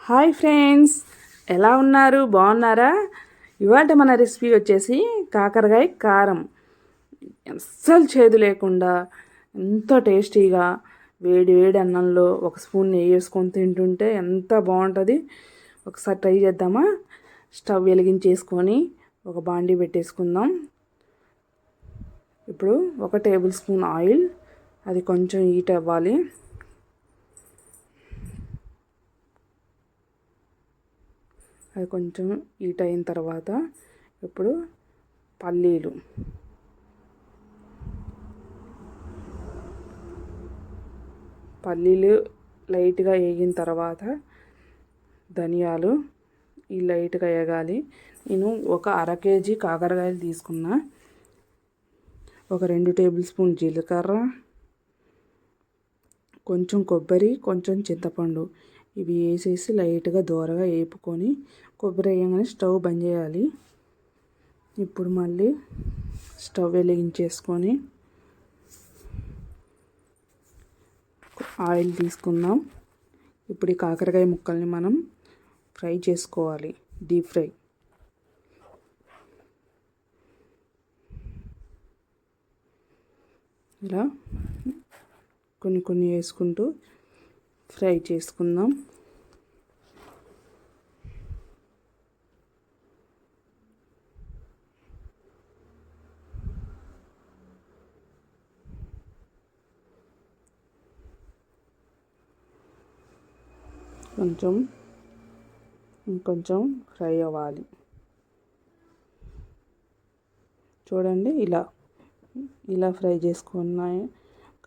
Hi friends, ఎలా ఉన్నారు? బాగున్నారా? ఇవాళ మన రెసిపీ వచ్చేసి కాకరకాయ కారం. అస్సలు చేదు లేకుండా ఎంతో టేస్టీగా వేడి వేడి అన్నంలో ఒక స్పూన్ నెయ్యి వేసుకొని తింటుంటే ఎంత బాగుంటుంది. ఒకసారి ట్రై చేద్దామా? స్టవ్ వెలిగించేసుకొని ఒక బాండీ పెట్టేసుకుందాం. ఇప్పుడు 1 టేబుల్ స్పూన్ ఆయిల్, అది కొంచెం హీట్ అవ్వాలి. అది కొంచెం హీట్ అయిన తర్వాత ఇప్పుడు పల్లీలు లైట్గా వేగిన తర్వాత ధనియాలు ఈ లైట్గా వేగాలి. నేను ఒక 1/2 కేజీ కాకరకాయలు తీసుకున్నా. ఒక 2 టేబుల్ స్పూన్ జీలకర్ర, కొంచెం కొబ్బరి, కొంచెం చింతపండు ఇవి వేసేసి లైట్గా దోరగా వేపుకొని కొబ్బరి వేయగానే స్టవ్ బంద్ చేయాలి. ఇప్పుడు మళ్ళీ స్టవ్ వెలిగించేసుకొని ఆయిల్ తీసుకుందాం. ఇప్పుడు ఈ కాకరకాయ ముక్కల్ని మనం ఫ్రై చేసుకోవాలి, డీప్ ఫ్రై. ఇలా కొన్ని కొన్ని వేసుకుంటూ ఫ్రై చేసుకుందాం. ఇంకొంచెం ఫ్రై అవ్వాలి. చూడండి, ఇలా ఫ్రై చేసుకున్న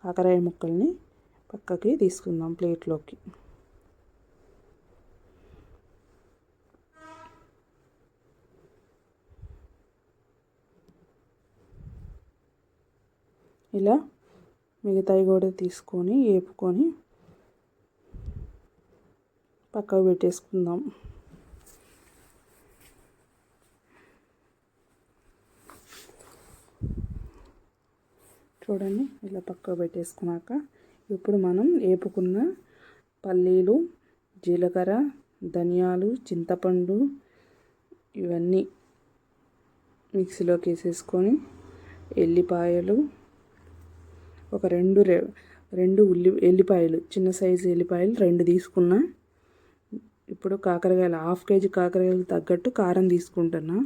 కాకరకాయ ముక్కల్ని పక్కకి తీసుకుందాం ప్లేట్లోకి. ఇలా మిగతాయి కూడా తీసుకొని వేపుకొని పక్కకు పెట్టేసుకుందాం. చూడండి, ఇలా పక్కకు పెట్టేసుకున్నాక ఇప్పుడు మనం వేపుకున్న పల్లీలు, జీలకర్ర, ధనియాలు, చింతపండు ఇవన్నీ మిక్సీలోకి వేసేసుకొని ఎల్లిపాయలు ఒక రెండు ఎల్లిపాయలు, చిన్న సైజు ఎల్లిపాయలు 2 తీసుకున్నా. ఇప్పుడు కాకరకాయలు 1/2 కేజీ కాకరకాయలు తగ్గట్టు కారం తీసుకుంటున్నా.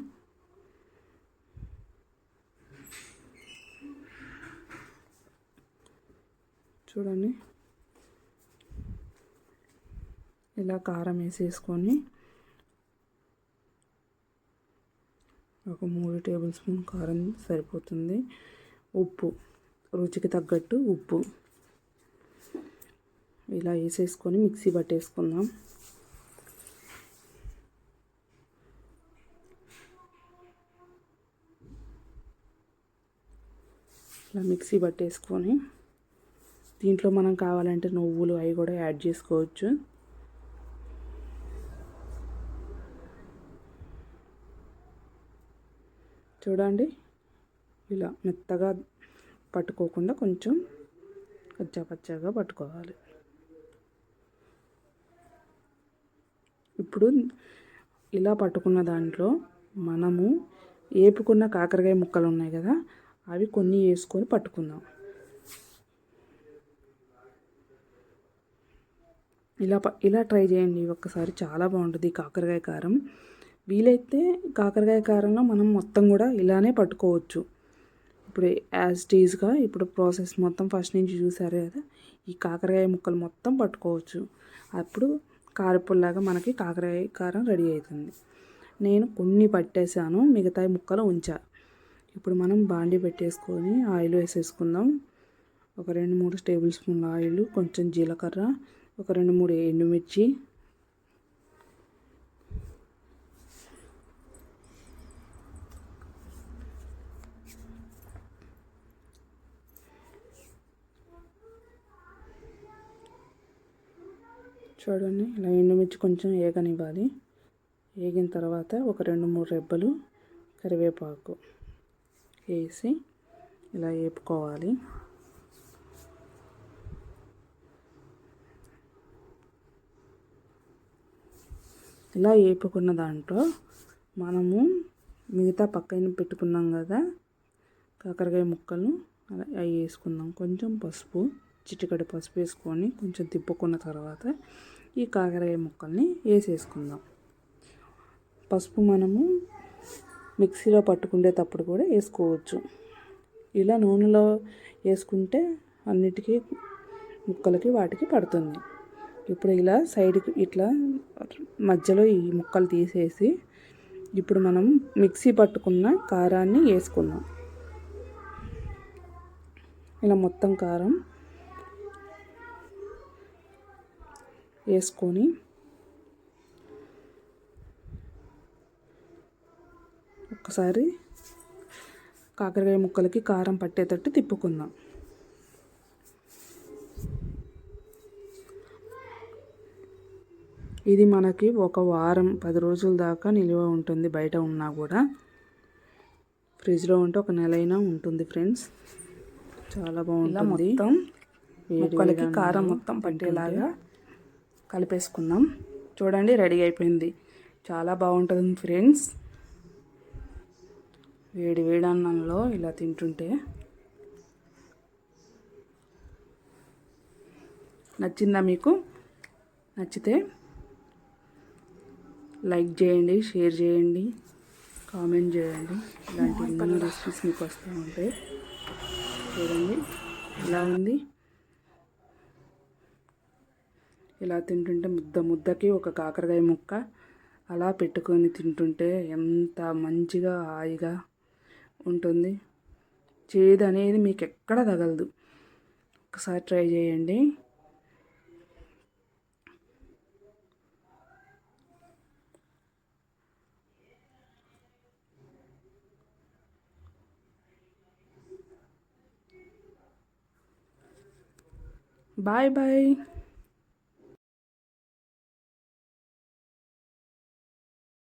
చూడండి, ఇలా కారం వేసేసుకొని ఒక 3 టేబుల్ స్పూన్ కారం సరిపోతుంది. ఉప్పు రుచికి తగ్గట్టు ఉప్పు ఇలా వేసేసుకొని మిక్సీ పట్టేసుకుందాం. ఇలా మిక్సీ పట్టేసుకొని దీంట్లో మనం కావాలంటే నువ్వులు అవి కూడా యాడ్ చేసుకోవచ్చు. చూడండి, ఇలా మెత్తగా పట్టుకోకుండా కొంచెం కచ్చాపచ్చాగా పట్టుకోవాలి. ఇప్పుడు ఇలా పట్టుకున్న దాంట్లో మనము వేపుకున్న కాకరకాయ ముక్కలు ఉన్నాయి కదా, అవి కొన్ని వేసుకొని పట్టుకుందాం. ఇలా ట్రై చేయండి ఒక్కసారి, చాలా బాగుంటుంది కాకరకాయ కారం. వీలైతే కాకరకాయ కారంలో మనం మొత్తం కూడా ఇలానే పట్టుకోవచ్చు. ఇప్పుడు యాజ్ టీజ్గా ఇప్పుడు ప్రాసెస్ మొత్తం ఫస్ట్ నుంచి చూసారు కదా, ఈ కాకరకాయ ముక్కలు మొత్తం పట్టుకోవచ్చు. అప్పుడు కారపుల్లాగా మనకి కాకరకాయ కారం రెడీ అవుతుంది. నేను కొన్ని పట్టేశాను, మిగతాయి ముక్కలు ఉంచా. ఇప్పుడు మనం బాండీ పెట్టేసుకొని ఆయిల్ వేసేసుకుందాం. ఒక 2-3 టేబుల్ స్పూన్ల ఆయిల్, కొంచెం జీలకర్ర, ఒక 2-3 ఎండుమిర్చి, చూడండి ఇలా ఎండుమిర్చి కొంచెం వేగనివ్వాలి. వేగిన తర్వాత ఒక 2-3 రెబ్బలు కరివేపాకు వేసి ఇలా వేపుకోవాలి. ఇలా వేపుకున్న దాంట్లో మనము మిగతా పక్కన పెట్టుకున్నాం కదా కాకరకాయ ముక్కలు అవి వేసుకుందాం. కొంచెం పసుపు, చిటికెడు పసుపు వేసుకొని కొంచెం తిప్పుకున్న తర్వాత ఈ కాకరకాయ ముక్కల్ని వేసేసుకుందాం. పసుపు మనము మిక్సీలో పట్టుకునేటప్పుడు కూడా వేసుకోవచ్చు. ఇలా నూనెలో వేసుకుంటే అన్నిటికీ ముక్కలకి వాటికి పడుతుంది. ఇప్పుడు ఇలా సైడ్కి ఇట్లా మధ్యలో ఈ ముక్కలు తీసేసి ఇప్పుడు మనం మిక్సీ పట్టుకున్న కారాన్ని వేసుకుందాం. ఇలా మొత్తం కారం వేసుకొని ఒక్కసారి కాకరకాయ ముక్కలకి కారం పట్టేటట్టు తిప్పుకుందాం. ఇది మనకి ఒక వారం 10 రోజుల దాకా నిల్వ ఉంటుంది. బయట ఉన్నా కూడా ఫ్రిడ్జ్లో ఉంటే ఒక నెల అయినా ఉంటుంది ఫ్రెండ్స్. చాలా బాగుంటుంది. మొత్తం ముక్కలకి కారం మొత్తం పట్టేలాగా కలిపేసుకుందాం. చూడండి రెడీ అయిపోయింది. చాలా బాగుంటుంది ఫ్రెండ్స్. వేడి వేడి అన్నంలో ఇలా తింటుంటే. నచ్చిందా మీకు? నచ్చితే లైక్ చేయండి, షేర్ చేయండి, కామెంట్ చేయండి. ఇలాంటి ఎన్నో రెసిపీస్ మీకు వస్తూ ఉంటాయి. చూడండి ఇలా ఉంది. ఇలా తింటుంటే ముద్దకి ఒక కాకరకాయ ముక్క అలా పెట్టుకొని తింటుంటే ఎంత మంచిగా హాయిగా ఉంటుంది. చేదు అనేది మీకు ఎక్కడ తగలదు. ఒకసారి ట్రై చేయండి. Bye bye.